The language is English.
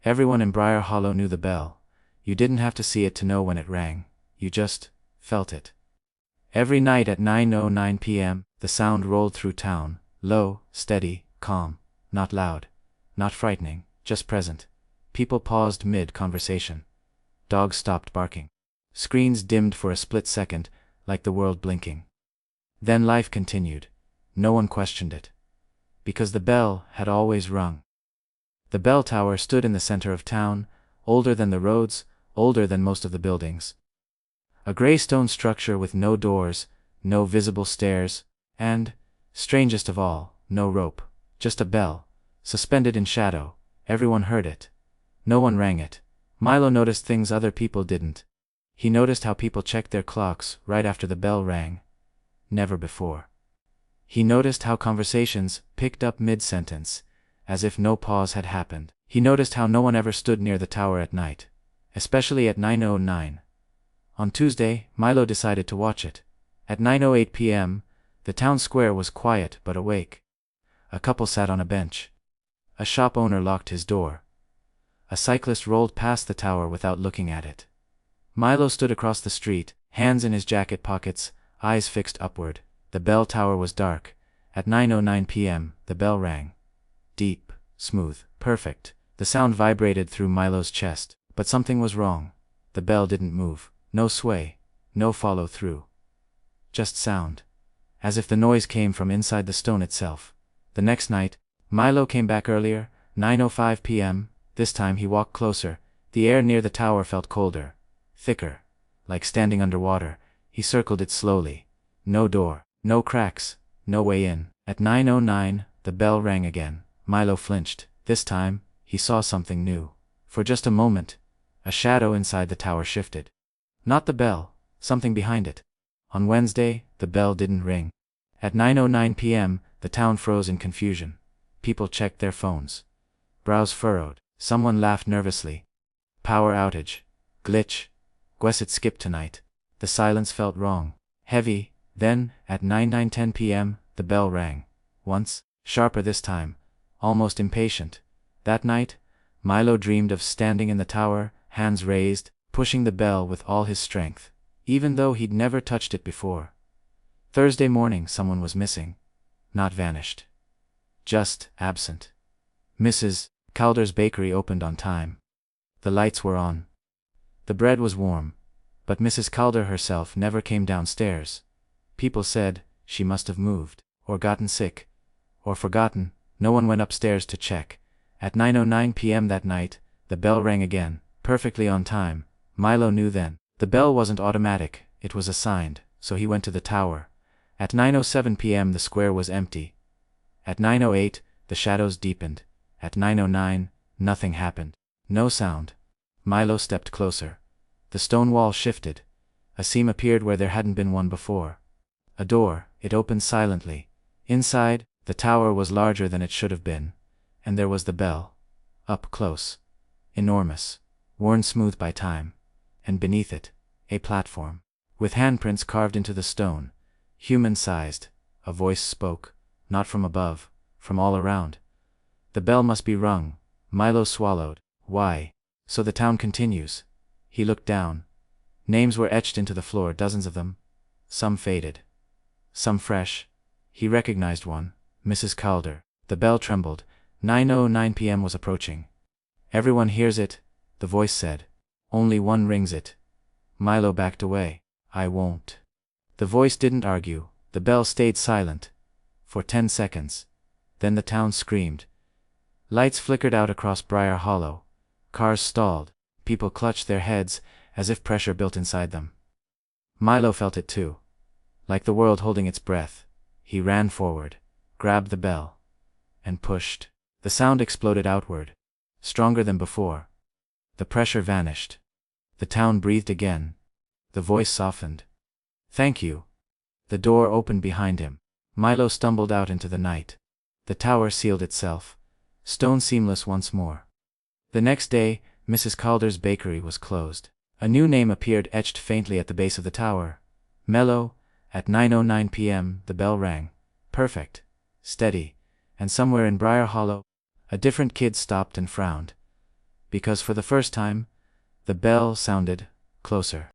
Everyone in Briar Hollow knew the bell. You didn't have to see it to know when it rang. You just felt it. Every night at 9:09 p.m., the sound rolled through town, low, steady, calm, not loud, not frightening, just present. People paused mid-conversation. Dogs stopped barking. Screens dimmed for a split second, like the world blinking. Then life continued. No one questioned it. Because the bell had always rung. The bell tower stood in the center of town, older than the roads, older than most of the buildings. A gray stone structure with no doors, no visible stairs, and, strangest of all, no rope, just a bell, suspended in shadow. Everyone heard it. No one rang it. Milo noticed things other people didn't. He noticed how people checked their clocks right after the bell rang. Never before. He noticed how conversations picked up mid-sentence, as if no pause had happened. He noticed how no one ever stood near the tower at night, especially at 9:09. On Tuesday, Milo decided to watch it. At 9:08 p.m., the town square was quiet but awake. A couple sat on a bench. A shop owner locked his door. A cyclist rolled past the tower without looking at it. Milo stood across the street, hands in his jacket pockets, eyes fixed upward. The bell tower was dark. At 9:09 p.m., the bell rang. Deep, smooth, perfect. The sound vibrated through Milo's chest, but something was wrong. The bell didn't move. No sway, no follow-through. Just sound. As if the noise came from inside the stone itself. The next night, Milo came back earlier, 9:05 p.m. This time he walked closer. The air near the tower felt colder, thicker, like standing underwater. He circled it slowly. No door, no cracks, no way in. At 9:09, the bell rang again. Milo flinched. This time, he saw something new. For just a moment, a shadow inside the tower shifted. Not the bell, something behind it. On Wednesday, the bell didn't ring. At 9:09 p.m., the town froze in confusion. People checked their phones. Brows furrowed. Someone laughed nervously. Power outage. Glitch. Guess it skipped tonight. The silence felt wrong. Heavy. Then, at 9:10 p.m., the bell rang. Once, sharper this time. Almost impatient. That night, Milo dreamed of standing in the tower, hands raised, pushing the bell with all his strength, even though he'd never touched it before. Thursday morning someone was missing. Not vanished. Just absent. Mrs. Calder's bakery opened on time. The lights were on. The bread was warm, but Mrs. Calder herself never came downstairs. People said she must have moved, or gotten sick, or forgotten. No one went upstairs to check. At 9:09 p.m. that night, the bell rang again, perfectly on time. Milo knew then. The bell wasn't automatic, it was assigned, so he went to the tower. At 9:07 p.m. the square was empty. At 9:08, the shadows deepened. At 9:09, nothing happened. No sound. Milo stepped closer. The stone wall shifted. A seam appeared where there hadn't been one before. A door, it opened silently. Inside, the tower was larger than it should have been. And there was the bell. Up close. Enormous. Worn smooth by time. And beneath it, a platform. With handprints carved into the stone. Human-sized. A voice spoke. Not from above, from all around. The bell must be rung. Milo swallowed. Why? So the town continues. He looked down. Names were etched into the floor, dozens of them. Some faded. Some fresh. He recognized one. Mrs. Calder. The bell trembled. 9:09 p.m. was approaching. Everyone hears it, the voice said. Only one rings it. Milo backed away. I won't. The voice didn't argue. The bell stayed silent. For 10 seconds. Then the town screamed. Lights flickered out across Briar Hollow. Cars stalled. People clutched their heads, as if pressure built inside them. Milo felt it too. Like the world holding its breath. He ran forward, grabbed the bell, and pushed. The sound exploded outward. Stronger than before. The pressure vanished. The town breathed again. The voice softened. Thank you. The door opened behind him. Milo stumbled out into the night. The tower sealed itself. Stone seamless once more. The next day, Mrs. Calder's bakery was closed. A new name appeared etched faintly at the base of the tower. Mellow. At 9:09 p.m., the bell rang. Perfect. Steady. And somewhere in Briar Hollow, a different kid stopped and frowned. because for the first time, the bell sounded closer.